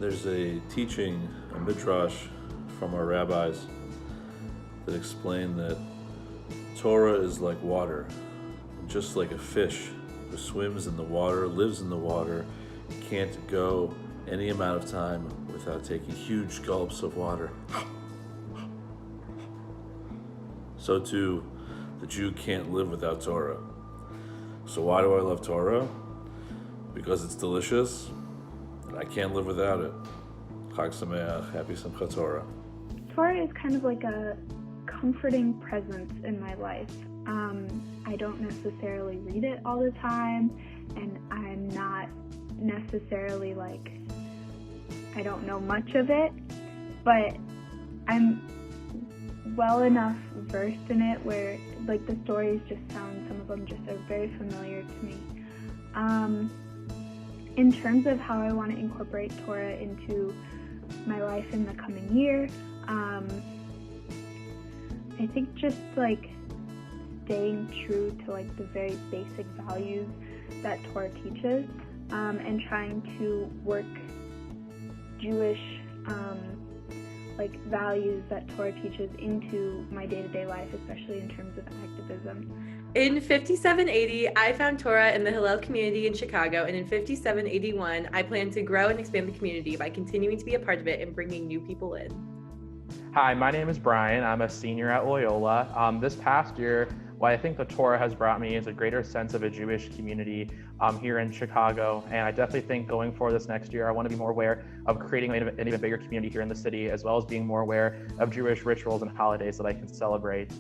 There's a teaching, a midrash from our rabbis that explain that Torah is like water, just like a fish who swims in the water, lives in the water, can't go any amount of time without taking huge gulps of water. So too, the Jew can't live without Torah. So why do I love Torah? Because it's delicious, and I can't live without it. Chag Sameach, happy Simchat Torah. Torah is kind of like a comforting presence in my life. I don't necessarily read it all the time, and I'm not necessarily I don't know much of it, but I'm well enough versed in it where the stories just sound, some of them just are very familiar to me. In terms of how I want to incorporate Torah into my life in the coming year, I think just staying true to the very basic values that Torah teaches, and trying to work Jewish values that Torah teaches into my day-to-day life, especially in terms of activism. In 5780, I found Torah in the Hillel community in Chicago, and in 5781, I plan to grow and expand the community by continuing to be a part of it and bringing new people in. Hi, my name is Brian. I'm a senior at Loyola. This past year, what I think the Torah has brought me is a greater sense of a Jewish community here in Chicago. And I definitely think going forward this next year, I want to be more aware of creating an even bigger community here in the city, as well as being more aware of Jewish rituals and holidays that I can celebrate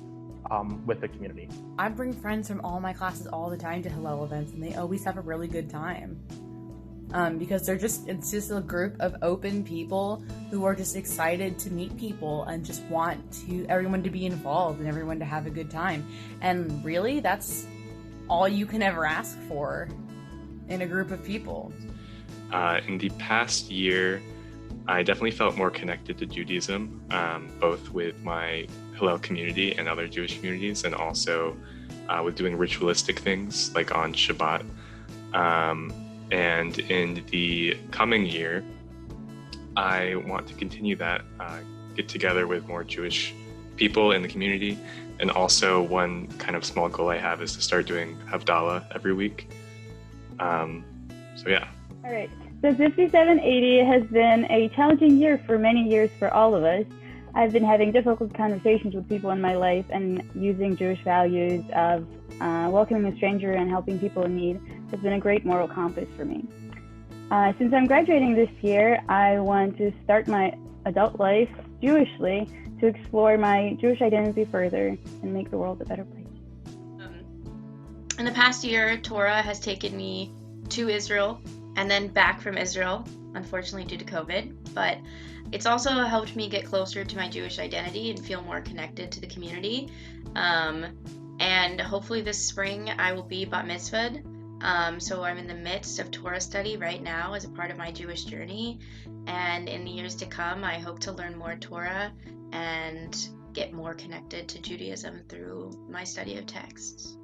with the community. I bring friends from all my classes all the time to Hillel events, and they always have a really good time. Because it's just a group of open people who are just excited to meet people and just want everyone to be involved and everyone to have a good time. And really, that's all you can ever ask for in a group of people. In the past year, I definitely felt more connected to Judaism, both with my Hillel community and other Jewish communities, and also with doing ritualistic things like on Shabbat. And in the coming year, I want to continue that, get together with more Jewish people in the community. And also one kind of small goal I have is to start doing Havdalah every week. So yeah. All right. So 5780 has been a challenging year for many years for all of us. I've been having difficult conversations with people in my life and using Jewish values of welcoming a stranger and helping people in need has been a great moral compass for me. Since I'm graduating this year, I want to start my adult life Jewishly to explore my Jewish identity further and make the world a better place. In the past year, Torah has taken me to Israel and then back from Israel, unfortunately due to COVID, but it's also helped me get closer to my Jewish identity and feel more connected to the community. And hopefully this spring I will be bat mitzvahed. So I'm in the midst of Torah study right now as a part of my Jewish journey. And in the years to come, I hope to learn more Torah and get more connected to Judaism through my study of texts.